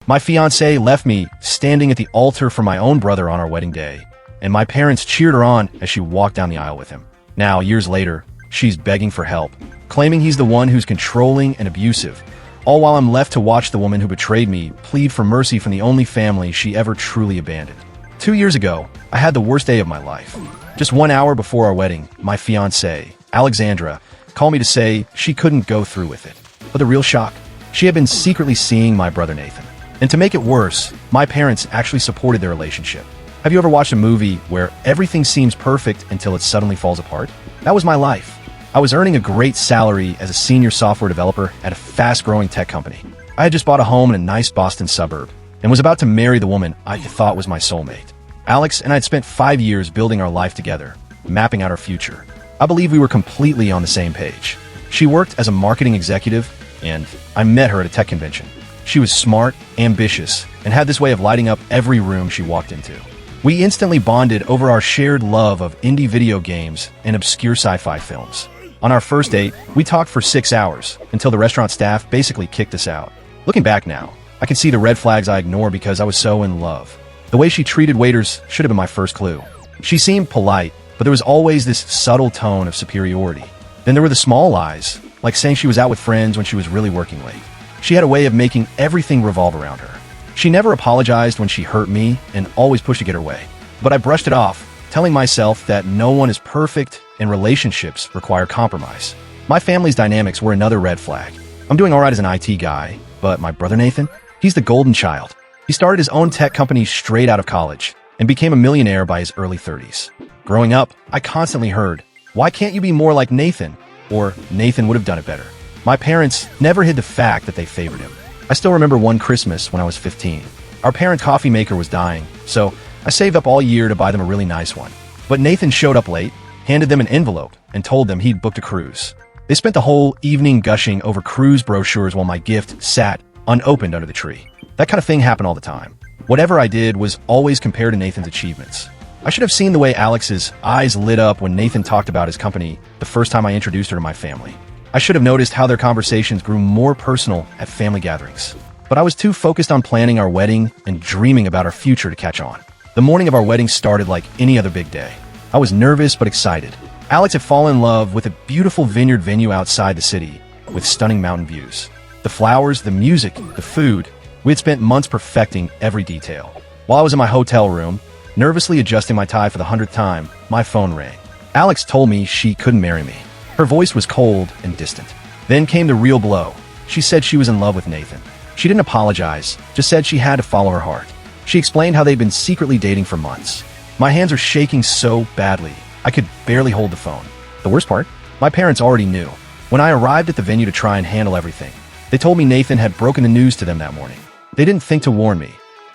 My fiancée left me standing at the altar for my own brother on our wedding day, and my parents cheered her on as she walked down the aisle with him. Now, years later, she's begging for help, claiming he's the one who's controlling and abusive, all while I'm left to watch the woman who betrayed me plead for mercy from the only family she ever truly abandoned. 2 years ago, I had the worst day of my life. Just 1 hour before our wedding, my fiancée, Alexandra, called me to say she couldn't go through with it. But the real shock, she had been secretly seeing my brother Nathan. And to make it worse, my parents actually supported their relationship. Have you ever watched a movie where everything seems perfect until it suddenly falls apart? That was my life. I was earning a great salary as a senior software developer at a fast-growing tech company. I had just bought a home in a nice Boston suburb and was about to marry the woman I thought was my soulmate. Alex and I had spent 5 years building our life together, mapping out our future. I believe we were completely on the same page. She worked as a marketing executive, and I met her at a tech convention. She was smart, ambitious, and had this way of lighting up every room she walked into. We instantly bonded over our shared love of indie video games and obscure sci-fi films. On our first date, we talked for 6 hours, until the restaurant staff basically kicked us out. Looking back now, I can see the red flags I ignored because I was so in love. The way she treated waiters should have been my first clue. She seemed polite, but there was always this subtle tone of superiority. Then there were the small lies, like saying she was out with friends when she was really working late. She had a way of making everything revolve around her. She never apologized when she hurt me and always pushed to get her way. But I brushed it off, telling myself that no one is perfect and relationships require compromise. My family's dynamics were another red flag. I'm doing all right as an IT guy, but my brother Nathan, he's the golden child. He started his own tech company straight out of college and became a millionaire by his early 30s. Growing up, I constantly heard, "Why can't you be more like Nathan?" Or, "Nathan would have done it better." My parents never hid the fact that they favored him. I still remember one Christmas when I was 15. Our parent coffee maker was dying, so I saved up all year to buy them a really nice one. But Nathan showed up late, handed them an envelope, and told them he'd booked a cruise. They spent the whole evening gushing over cruise brochures while my gift sat unopened under the tree. That kind of thing happened all the time. Whatever I did was always compared to Nathan's achievements. I should have seen the way Alex's eyes lit up when Nathan talked about his company the first time I introduced her to my family. I should have noticed how their conversations grew more personal at family gatherings. But I was too focused on planning our wedding and dreaming about our future to catch on. The morning of our wedding started like any other big day. I was nervous but excited. Alex had fallen in love with a beautiful vineyard venue outside the city with stunning mountain views. The flowers, the music, the food. We had spent months perfecting every detail. While I was in my hotel room, nervously adjusting my tie for the 100th time, my phone rang. Alex told me she couldn't marry me. Her voice was cold and distant. Then came the real blow. She said she was in love with Nathan. She didn't apologize, just said she had to follow her heart. She explained how they'd been secretly dating for months. My hands were shaking so badly, I could barely hold the phone. The worst part? My parents already knew. When I arrived at the venue to try and handle everything, they told me Nathan had broken the news to them that morning. They didn't think to warn me.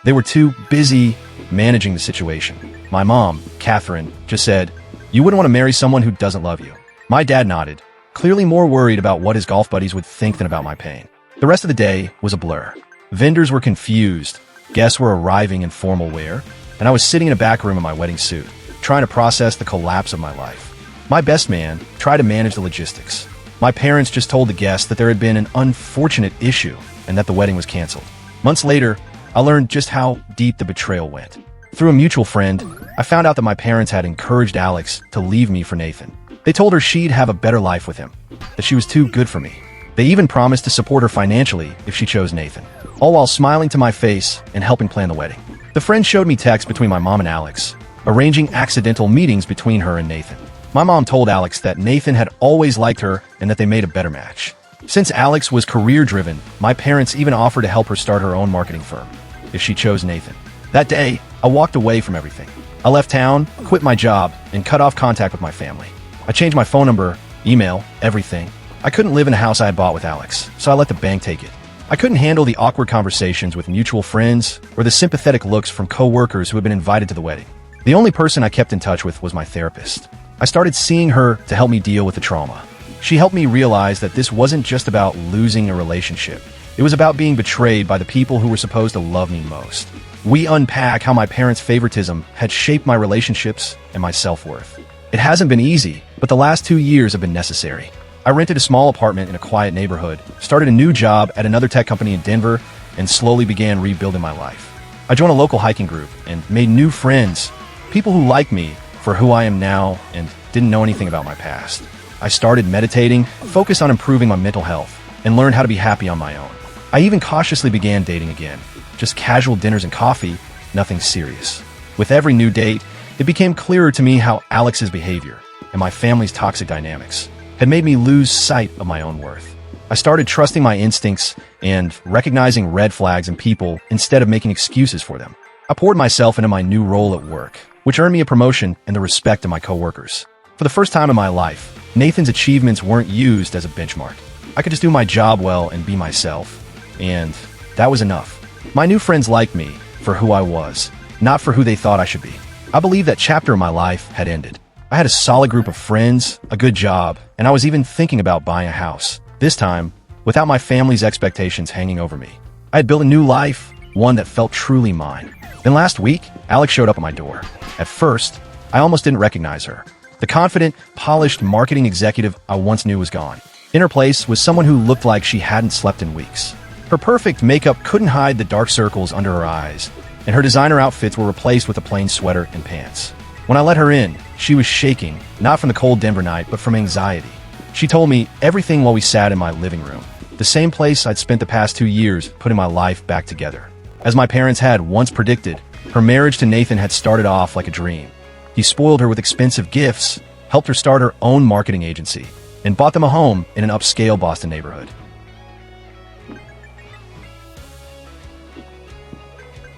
They were too busy managing the situation. My mom, Catherine, just said, "You wouldn't want to marry someone who doesn't love you." My dad nodded, clearly more worried about what his golf buddies would think than about my pain. The rest of the day was a blur. Vendors were confused, guests were arriving in formal wear, and I was sitting in a back room in my wedding suit, trying to process the collapse of my life. My best man tried to manage the logistics. My parents just told the guests that there had been an unfortunate issue and that the wedding was canceled. Months later, I learned just how deep the betrayal went. Through a mutual friend, I found out that my parents had encouraged Alex to leave me for Nathan. They told her she'd have a better life with him, that she was too good for me. They even promised to support her financially if she chose Nathan, all while smiling to my face and helping plan the wedding. The friend showed me texts between my mom and Alex, arranging accidental meetings between her and Nathan. My mom told Alex that Nathan had always liked her and that they made a better match. Since Alex was career-driven, my parents even offered to help her start her own marketing firm if she chose Nathan. That day, I walked away from everything. I left town, quit my job, and cut off contact with my family. I changed my phone number, email, everything. I couldn't live in a house I had bought with Alex, so I let the bank take it. I couldn't handle the awkward conversations with mutual friends or the sympathetic looks from co-workers who had been invited to the wedding. The only person I kept in touch with was my therapist. I started seeing her to help me deal with the trauma. She helped me realize that this wasn't just about losing a relationship. It was about being betrayed by the people who were supposed to love me most. We unpack how my parents' favoritism had shaped my relationships and my self-worth. It hasn't been easy, but the last 2 years have been necessary. I rented a small apartment in a quiet neighborhood, started a new job at another tech company in Denver, and slowly began rebuilding my life. I joined a local hiking group and made new friends, people who like me for who I am now and didn't know anything about my past. I started meditating, focused on improving my mental health, and learned how to be happy on my own. I even cautiously began dating again. Just casual dinners and coffee, nothing serious. With every new date, it became clearer to me how Alex's behavior and my family's toxic dynamics had made me lose sight of my own worth. I started trusting my instincts and recognizing red flags in people instead of making excuses for them. I poured myself into my new role at work, which earned me a promotion and the respect of my coworkers. For the first time in my life, Nathan's achievements weren't used as a benchmark. I could just do my job well and be myself, and that was enough. My new friends liked me for who I was, not for who they thought I should be. I believed that chapter of my life had ended. I had a solid group of friends, a good job, and I was even thinking about buying a house, this time without my family's expectations hanging over me. I had built a new life, one that felt truly mine. Then last week, Alex showed up at my door. At first, I almost didn't recognize her. The confident, polished marketing executive I once knew was gone. In her place was someone who looked like she hadn't slept in weeks. Her perfect makeup couldn't hide the dark circles under her eyes, and her designer outfits were replaced with a plain sweater and pants. When I let her in, she was shaking, not from the cold Denver night, but from anxiety. She told me everything while we sat in my living room, the same place I'd spent the past 2 years putting my life back together. As my parents had once predicted, her marriage to Nathan had started off like a dream. He spoiled her with expensive gifts, helped her start her own marketing agency, and bought them a home in an upscale Boston neighborhood.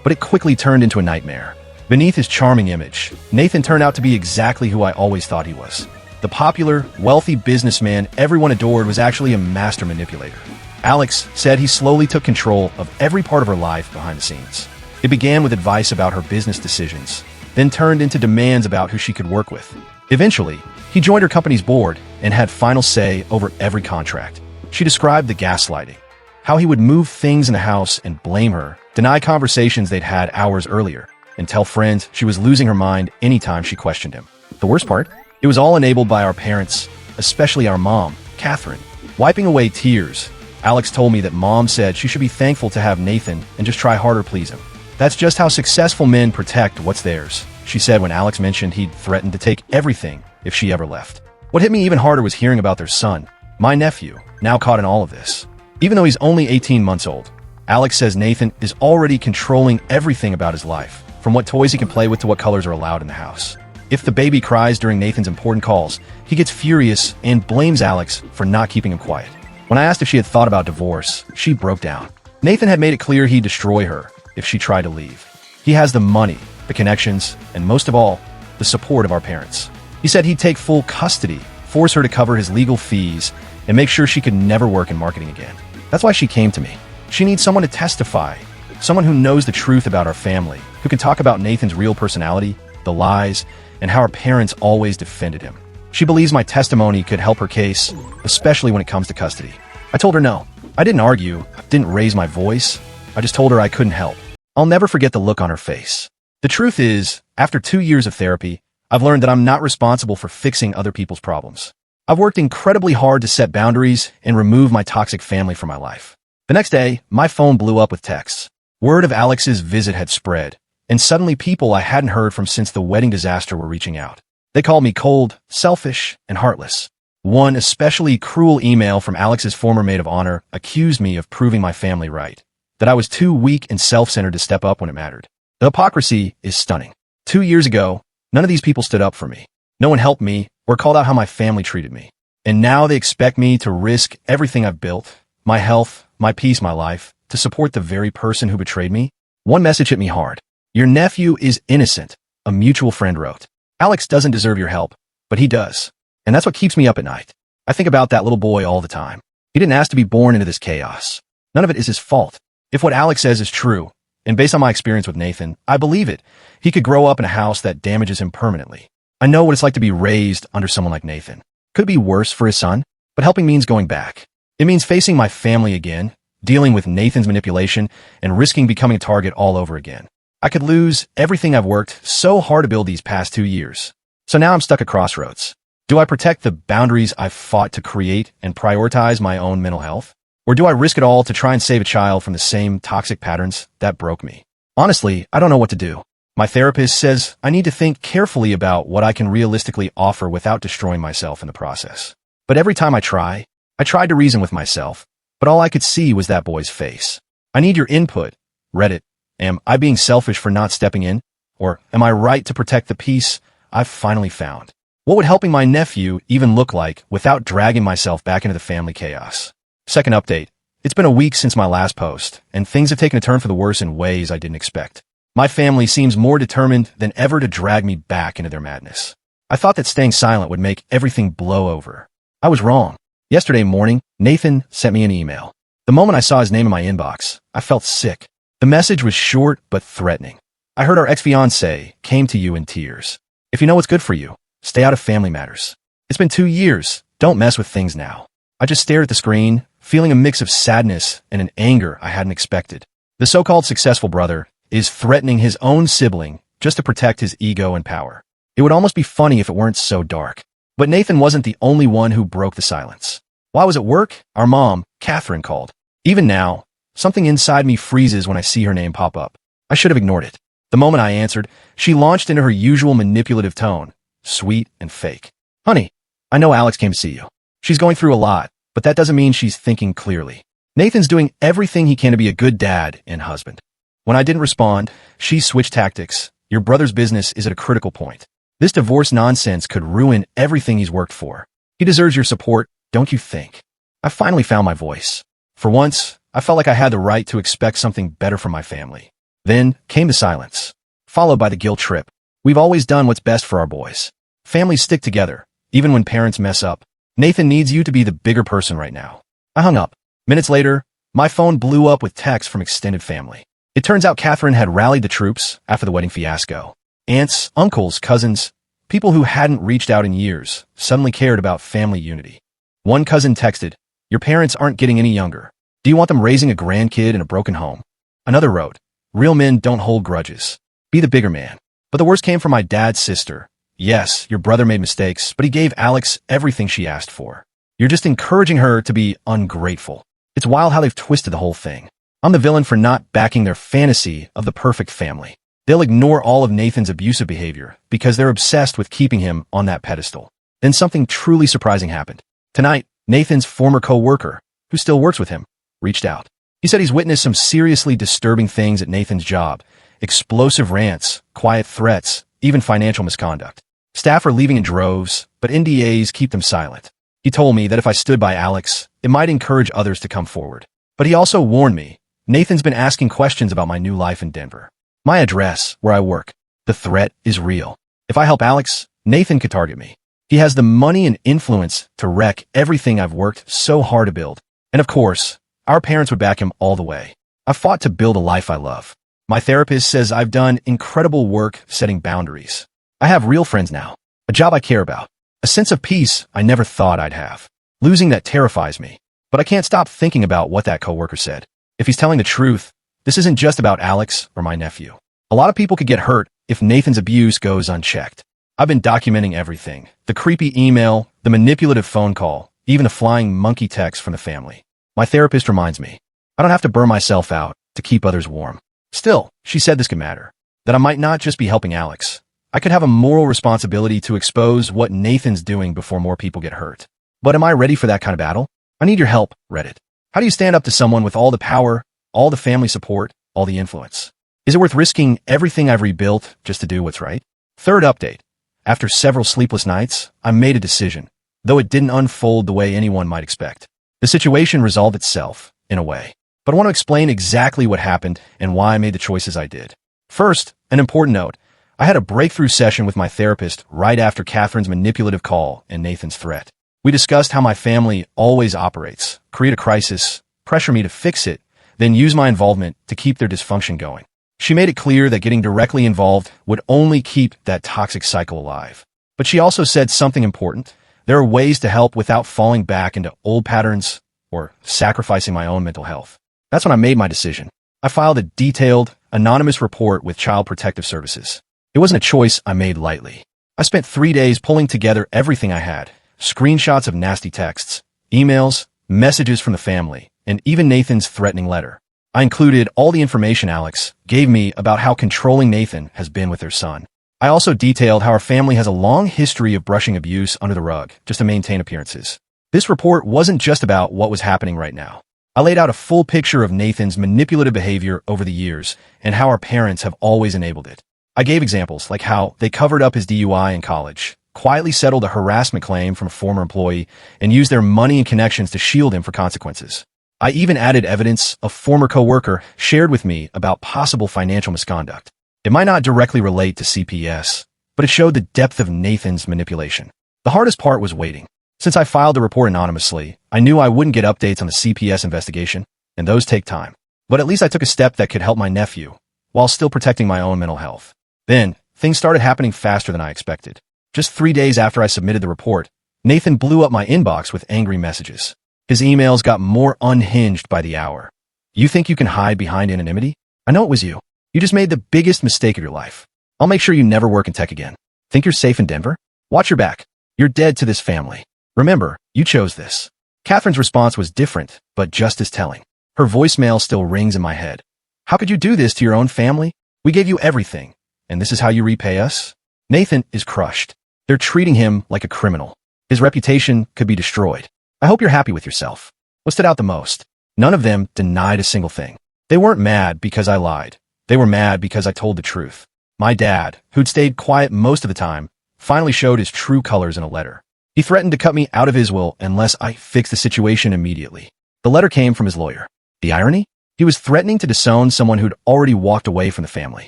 But it quickly turned into a nightmare. Beneath his charming image, Nathan turned out to be exactly who I always thought he was. The popular, wealthy businessman everyone adored was actually a master manipulator. Alex said he slowly took control of every part of her life behind the scenes. It began with advice about her business decisions, then turned into demands about who she could work with. Eventually, he joined her company's board and had final say over every contract. She described the gaslighting, how he would move things in the house and blame her, deny conversations they'd had hours earlier, and tell friends she was losing her mind anytime she questioned him. The worst part? It was all enabled by our parents, especially our mom, Catherine. Wiping away tears, Alex told me that Mom said she should be thankful to have Nathan and just try harder to please him. That's just how successful men protect what's theirs, she said when Alex mentioned he'd threatened to take everything if she ever left. What hit me even harder was hearing about their son, my nephew, now caught in all of this. Even though he's only 18 months old, Alex says Nathan is already controlling everything about his life, from what toys he can play with to what colors are allowed in the house. If the baby cries during Nathan's important calls, he gets furious and blames Alex for not keeping him quiet. When I asked if she had thought about divorce, she broke down. Nathan had made it clear he'd destroy her if she tried to leave. He has the money, the connections, and most of all, the support of our parents. He said he'd take full custody, force her to cover his legal fees, and make sure she could never work in marketing again. That's why she came to me. She needs someone to testify, someone who knows the truth about our family, who can talk about Nathan's real personality, the lies, and how our parents always defended him. She believes my testimony could help her case, especially when it comes to custody. I told her no. I didn't argue, didn't raise my voice. I just told her I couldn't help. I'll never forget the look on her face. The truth is, after 2 years of therapy, I've learned that I'm not responsible for fixing other people's problems. I've worked incredibly hard to set boundaries and remove my toxic family from my life. The next day, my phone blew up with texts. Word of Alex's visit had spread, and suddenly people I hadn't heard from since the wedding disaster were reaching out. They called me cold, selfish, and heartless. One especially cruel email from Alex's former maid of honor accused me of proving my family right, that I was too weak and self-centered to step up when it mattered. The hypocrisy is stunning. 2 years ago, none of these people stood up for me. No one helped me or called out how my family treated me. And now they expect me to risk everything I've built, my health, my peace, my life, to support the very person who betrayed me. One message hit me hard. Your nephew is innocent, a mutual friend wrote. Alex doesn't deserve your help, but he does. And that's what keeps me up at night. I think about that little boy all the time. He didn't ask to be born into this chaos. None of it is his fault. If what Alex says is true, and based on my experience with Nathan, I believe it, he could grow up in a house that damages him permanently. I know what it's like to be raised under someone like Nathan. Could be worse for his son, but helping means going back. It means facing my family again, dealing with Nathan's manipulation, and risking becoming a target all over again. I could lose everything I've worked so hard to build these past 2 years. So now I'm stuck at crossroads. Do I protect the boundaries I've fought to create and prioritize my own mental health? Or do I risk it all to try and save a child from the same toxic patterns that broke me? Honestly, I don't know what to do. My therapist says I need to think carefully about what I can realistically offer without destroying myself in the process. But every time I tried to reason with myself, but all I could see was that boy's face. I need your input. Reddit. Am I being selfish for not stepping in? Or am I right to protect the peace I've finally found? What would helping my nephew even look like without dragging myself back into the family chaos? Second update. It's been a week since my last post, and things have taken a turn for the worse in ways I didn't expect. My family seems more determined than ever to drag me back into their madness. I thought that staying silent would make everything blow over. I was wrong. Yesterday morning, Nathan sent me an email. The moment I saw his name in my inbox, I felt sick. The message was short but threatening. I heard our ex-fiancée came to you in tears. If you know what's good for you, stay out of family matters. It's been 2 years. Don't mess with things now. I just stared at the screen, feeling a mix of sadness and an anger I hadn't expected. The so-called successful brother is threatening his own sibling just to protect his ego and power. It would almost be funny if it weren't so dark. But Nathan wasn't the only one who broke the silence. While I was at work, our mom, Catherine, called. Even now, something inside me freezes when I see her name pop up. I should have ignored it. The moment I answered, she launched into her usual manipulative tone, sweet and fake. Honey, I know Alex came to see you. She's going through a lot, but that doesn't mean she's thinking clearly. Nathan's doing everything he can to be a good dad and husband. When I didn't respond, she switched tactics. Your brother's business is at a critical point. This divorce nonsense could ruin everything he's worked for. He deserves your support, don't you think? I finally found my voice. For once, I felt like I had the right to expect something better from my family. Then came the silence, followed by the guilt trip. We've always done what's best for our boys. Families stick together, even when parents mess up. Nathan needs you to be the bigger person right now. I hung up. Minutes later, my phone blew up with texts from extended family. It turns out Catherine had rallied the troops after the wedding fiasco. Aunts, uncles, cousins, people who hadn't reached out in years, suddenly cared about family unity. One cousin texted, "Your parents aren't getting any younger. Do you want them raising a grandkid in a broken home?" Another wrote, "Real men don't hold grudges. Be the bigger man." But the worst came from my dad's sister. "Yes, your brother made mistakes, but he gave Alex everything she asked for. You're just encouraging her to be ungrateful." It's wild how they've twisted the whole thing. I'm the villain for not backing their fantasy of the perfect family. They'll ignore all of Nathan's abusive behavior because they're obsessed with keeping him on that pedestal. Then something truly surprising happened. Tonight, Nathan's former co-worker, who still works with him, reached out. He said he's witnessed some seriously disturbing things at Nathan's job. Explosive rants, quiet threats, even financial misconduct. Staff are leaving in droves, but NDAs keep them silent. He told me that if I stood by Alex, it might encourage others to come forward. But he also warned me, Nathan's been asking questions about my new life in Denver. My address, where I work. The threat is real. If I help Alex, Nathan could target me. He has the money and influence to wreck everything I've worked so hard to build. And of course, our parents would back him all the way. I've fought to build a life I love. My therapist says I've done incredible work setting boundaries. I have real friends now, a job I care about, a sense of peace I never thought I'd have. Losing that terrifies me, but I can't stop thinking about what that coworker said. If he's telling the truth, this isn't just about Alex or my nephew. A lot of people could get hurt if Nathan's abuse goes unchecked. I've been documenting everything. The creepy email, the manipulative phone call, even the flying monkey text from the family. My therapist reminds me, I don't have to burn myself out to keep others warm. Still, she said this could matter. That I might not just be helping Alex. I could have a moral responsibility to expose what Nathan's doing before more people get hurt. But am I ready for that kind of battle? I need your help, Reddit. How do you stand up to someone with all the power, all the family support, all the influence? Is it worth risking everything I've rebuilt just to do what's right? Third update. After several sleepless nights, I made a decision, though it didn't unfold the way anyone might expect. The situation resolved itself, in a way. But I want to explain exactly what happened and why I made the choices I did. First, an important note. I had a breakthrough session with my therapist right after Catherine's manipulative call and Nathan's threat. We discussed how my family always operates, create a crisis, pressure me to fix it, then use my involvement to keep their dysfunction going. She made it clear that getting directly involved would only keep that toxic cycle alive. But she also said something important. There are ways to help without falling back into old patterns or sacrificing my own mental health. That's when I made my decision. I filed a detailed, anonymous report with Child Protective Services. It wasn't a choice I made lightly. I spent 3 days pulling together everything I had. Screenshots of nasty texts, emails, messages from the family, and even Nathan's threatening letter. I included all the information Alex gave me about how controlling Nathan has been with their son. I also detailed how our family has a long history of brushing abuse under the rug just to maintain appearances. This report wasn't just about what was happening right now. I laid out a full picture of Nathan's manipulative behavior over the years and how our parents have always enabled it. I gave examples like how they covered up his DUI in college, quietly settled a harassment claim from a former employee, and used their money and connections to shield him for consequences. I even added evidence a former coworker shared with me about possible financial misconduct. It might not directly relate to CPS, but it showed the depth of Nathan's manipulation. The hardest part was waiting. Since I filed the report anonymously, I knew I wouldn't get updates on the CPS investigation, and those take time. But at least I took a step that could help my nephew, while still protecting my own mental health. Then, things started happening faster than I expected. Just 3 days after I submitted the report, Nathan blew up my inbox with angry messages. His emails got more unhinged by the hour. You think you can hide behind anonymity? I know it was you. You just made the biggest mistake of your life. I'll make sure you never work in tech again. Think you're safe in Denver? Watch your back. You're dead to this family. Remember, you chose this. Catherine's response was different, but just as telling. Her voicemail still rings in my head. How could you do this to your own family? We gave you everything, and this is how you repay us? Nathan is crushed. They're treating him like a criminal. His reputation could be destroyed. I hope you're happy with yourself. What stood out the most? None of them denied a single thing. They weren't mad because I lied. They were mad because I told the truth. My dad, who'd stayed quiet most of the time, finally showed his true colors in a letter. He threatened to cut me out of his will unless I fixed the situation immediately. The letter came from his lawyer. The irony? He was threatening to disown someone who'd already walked away from the family.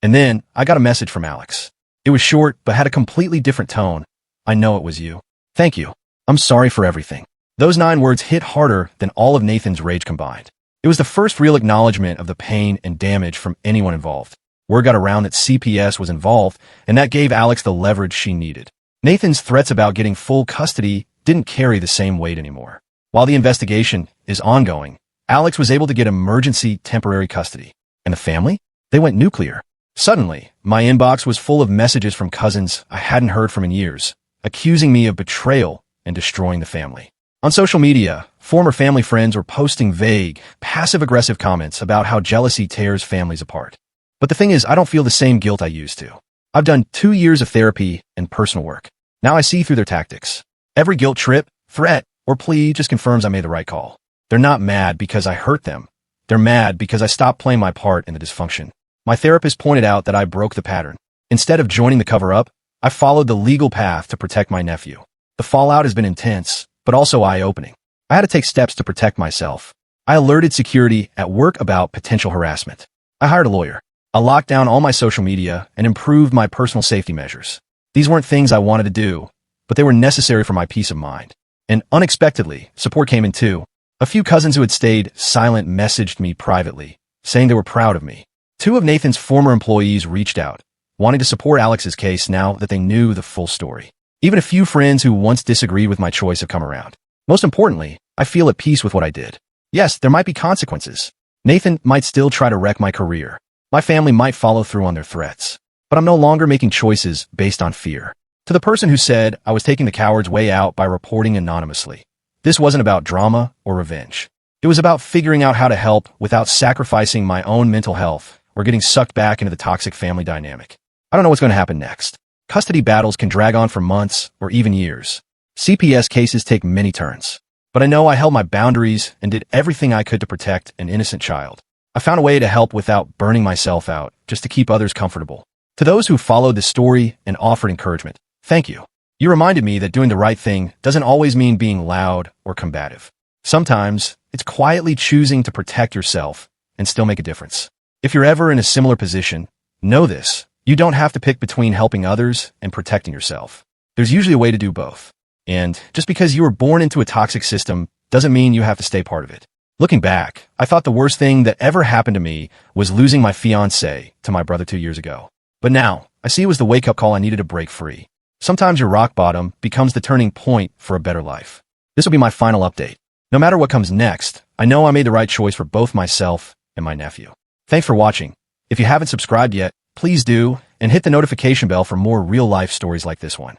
And then I got a message from Alex. It was short, but had a completely different tone. I know it was you. Thank you. I'm sorry for everything. Those 9 words hit harder than all of Nathan's rage combined. It was the first real acknowledgement of the pain and damage from anyone involved. Word got around that CPS was involved, and that gave Alex the leverage she needed. Nathan's threats about getting full custody didn't carry the same weight anymore. While the investigation is ongoing, Alex was able to get emergency temporary custody. And the family? They went nuclear. Suddenly, my inbox was full of messages from cousins I hadn't heard from in years, accusing me of betrayal and destroying the family. On social media, former family friends were posting vague, passive-aggressive comments about how jealousy tears families apart. But the thing is, I don't feel the same guilt I used to. I've done 2 years of therapy and personal work. Now I see through their tactics. Every guilt trip, threat, or plea just confirms I made the right call. They're not mad because I hurt them. They're mad because I stopped playing my part in the dysfunction. My therapist pointed out that I broke the pattern. Instead of joining the cover-up, I followed the legal path to protect my nephew. The fallout has been intense, but also eye-opening. I had to take steps to protect myself. I alerted security at work about potential harassment. I hired a lawyer. I locked down all my social media and improved my personal safety measures. These weren't things I wanted to do, but they were necessary for my peace of mind. And unexpectedly, support came in too. A few cousins who had stayed silent messaged me privately, saying they were proud of me. 2 of Nathan's former employees reached out, wanting to support Alex's case now that they knew the full story. Even a few friends who once disagreed with my choice have come around. Most importantly, I feel at peace with what I did. Yes, there might be consequences. Nathan might still try to wreck my career. My family might follow through on their threats. But I'm no longer making choices based on fear. To the person who said I was taking the coward's way out by reporting anonymously, this wasn't about drama or revenge. It was about figuring out how to help without sacrificing my own mental health or getting sucked back into the toxic family dynamic. I don't know what's going to happen next. Custody battles can drag on for months or even years. CPS cases take many turns. But I know I held my boundaries and did everything I could to protect an innocent child. I found a way to help without burning myself out, just to keep others comfortable. To those who followed this story and offered encouragement, thank you. You reminded me that doing the right thing doesn't always mean being loud or combative. Sometimes, it's quietly choosing to protect yourself and still make a difference. If you're ever in a similar position, know this. You don't have to pick between helping others and protecting yourself. There's usually a way to do both. And just because you were born into a toxic system doesn't mean you have to stay part of it. Looking back, I thought the worst thing that ever happened to me was losing my fiancée to my brother 2 years ago. But now, I see it was the wake-up call I needed to break free. Sometimes your rock bottom becomes the turning point for a better life. This will be my final update. No matter what comes next, I know I made the right choice for both myself and my nephew. Thanks for watching. If you haven't subscribed yet, please do, and hit the notification bell for more real-life stories like this one.